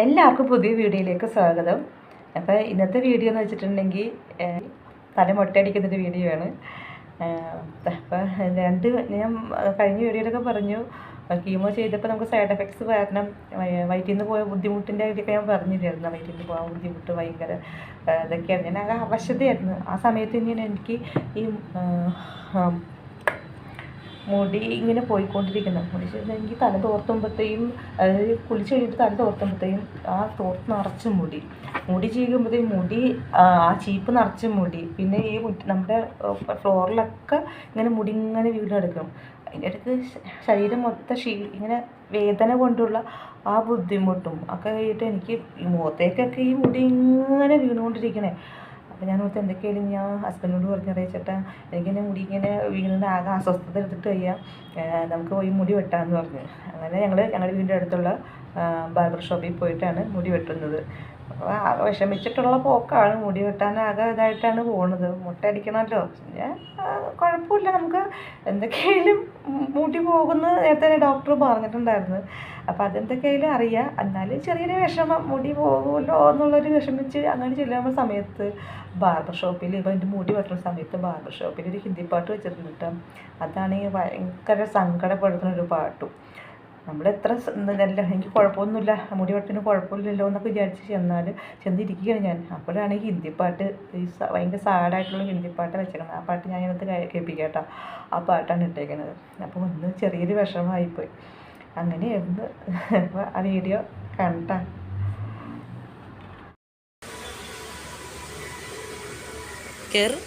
എല്ലാവർക്കും പുതിയ വീഡിയോയിലേക്ക് സ്വാഗതം. അപ്പോൾ ഇന്നത്തെ വീഡിയോ എന്ന് വെച്ചിട്ടുണ്ടെങ്കിൽ തല മൊട്ടയടിക്കുന്നൊരു വീഡിയോ ആണ്. അപ്പോൾ ഞാൻ കഴിഞ്ഞ വീഡിയോയിലൊക്കെ പറഞ്ഞു കീമോ ചെയ്തപ്പോൾ നമുക്ക് സൈഡ് എഫക്ട്സ് കാരണം വയറ്റിൽ നിന്ന് പോയ ബുദ്ധിമുട്ടിൻ്റെ ഇതൊക്കെ ഞാൻ പറഞ്ഞില്ലായിരുന്നു. വയറ്റിൽ നിന്ന് പോകാൻ ബുദ്ധിമുട്ട് ഭയങ്കര ഇതൊക്കെയാണ്. ഞാൻ ആകെ അവശതയായിരുന്നു. ആ സമയത്ത് തന്നെയാണ് എനിക്ക് ഈ മുടി ഇങ്ങനെ പോയിക്കൊണ്ടിരിക്കുന്നത്. എനിക്ക് തല തോർത്തുമ്പോഴത്തേയും അതായത് കുളിച്ച് കഴിഞ്ഞിട്ട് തല തോർത്തുമ്പോഴത്തേയും ആ തോർത്ത് നിറച്ച് മുടി ചീകുമ്പോഴത്തേക്കും ആ ചീപ്പ് നിറച്ച് മുടി. പിന്നെ ഈ നമ്മുടെ ഫ്ലോറിലൊക്കെ ഇങ്ങനെ മുടി ഇങ്ങനെ വീടെടുക്കും. അതിൻ്റെ ഇടയ്ക്ക് ശരീരം മൊത്തം ഇങ്ങനെ വേദന കൊണ്ടുള്ള ആ ബുദ്ധിമുട്ടും ഒക്കെ കഴിഞ്ഞിട്ട് എനിക്ക് മുഖത്തേക്കൊക്കെ ഈ മുടി ഇങ്ങനെ വീണുകൊണ്ടിരിക്കണേ. അപ്പോൾ ഞാൻ ഓർത്ത് എന്തൊക്കെയായാലും ഞാൻ ഹസ്ബൻഡിനോട് പറഞ്ഞറിയിച്ചിട്ട് എനിക്കിങ്ങനെ മുടി ഇങ്ങനെ വീണിട്ട് ആകെ അസ്വസ്ഥത എടുത്തിട്ട് കഴിയാം, നമുക്ക് പോയി മുടി വെട്ടാമെന്ന് പറഞ്ഞു. അങ്ങനെ ഞങ്ങളുടെ വീടിൻ്റെ അടുത്തുള്ള ബാർബർ ഷോപ്പിൽ പോയിട്ടാണ് മുടി വെട്ടുന്നത്. അപ്പോൾ ആകെ വിഷമിച്ചിട്ടുള്ള പോക്കാണ്. മുടി വെട്ടാൻ ആകെ ഇതായിട്ടാണ് പോകുന്നത്. മുട്ട അടിക്കണമല്ലോ, ഞാൻ കുഴപ്പമില്ല, നമുക്ക് എന്തൊക്കെയായാലും മുടി പോകുന്ന നേരത്തെ ഡോക്ടർ പറഞ്ഞിട്ടുണ്ടായിരുന്നു. അപ്പോൾ അതെന്തൊക്കെയായാലും അറിയാം. എന്നാലും ചെറിയൊരു വിഷമം, മുടി പോകുമല്ലോ എന്നുള്ളൊരു വിഷമിച്ച് അങ്ങനെ ചെല്ലുന്ന സമയത്ത് ബാർബർ ഷോപ്പിൽ ഇപ്പോൾ എൻ്റെ മുടി വെട്ടുന്ന സമയത്ത് ബാർബർ ഷോപ്പിൽ ഒരു ഹിന്ദി പാട്ട് വെച്ചിട്ടുണ്ട് കേട്ടോ. അതാണെങ്കിൽ ഭയങ്കര സങ്കടപ്പെടുത്തുന്നൊരു പാട്ടും. നമ്മളെത്ര എനിക്ക് കുഴപ്പമൊന്നുമില്ല, മുടി വെട്ടിന് കുഴപ്പമില്ലല്ലോ എന്നൊക്കെ വിചാരിച്ച് ചെന്നിരിക്കുകയാണ് ഞാൻ. അപ്പോഴാണ് ഈ ഹിന്ദിപ്പാട്ട്, ഭയങ്കര സാഡായിട്ടുള്ള ഹിന്ദിപ്പാട്ട് വെച്ചേക്കുന്നത്. ആ പാട്ട് ഞാൻ ഇതിനകത്ത് കേൾപ്പിക്കാം കേട്ടോ. ആ പാട്ടാണ് ഇട്ടേക്കുന്നത്. അപ്പോൾ ഒന്ന് ചെറിയൊരു വിഷമമായിപ്പോയി. അങ്ങനെയായിരുന്നു. അപ്പോൾ ആ വീഡിയോ കണ്ടാ കേറ്.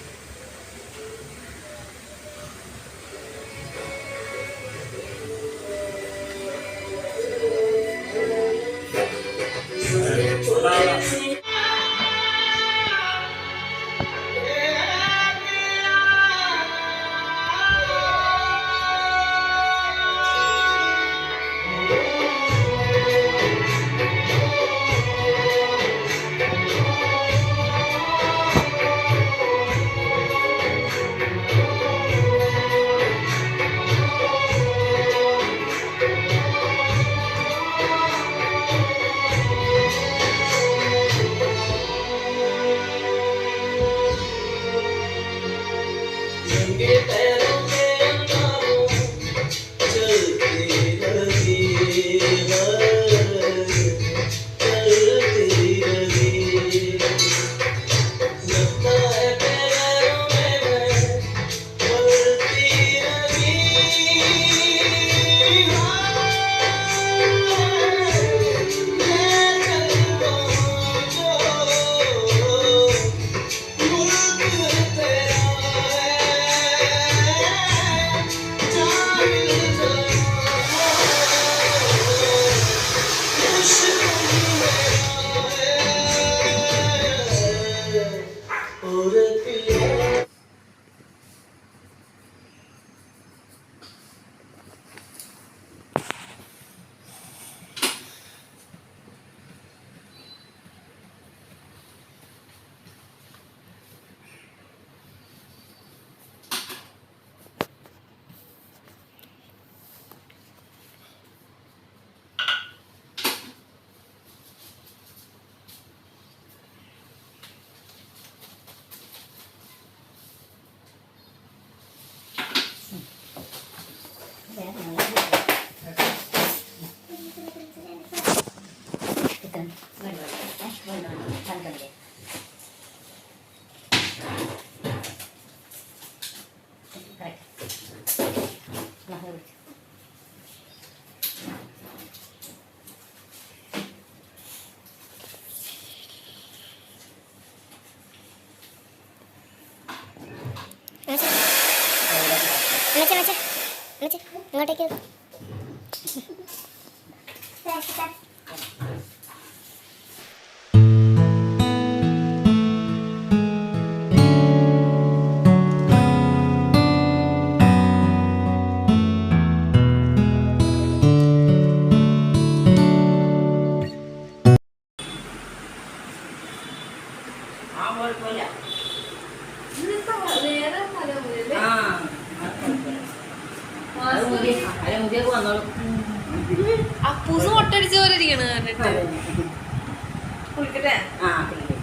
ഇങ്ങോട്ടേക്ക് അപ്പൂസ് മുട്ടടിച്ച പോലെ ഇരിക്കണ. കുളിക്കട്ടെ ആ കുളിക്കും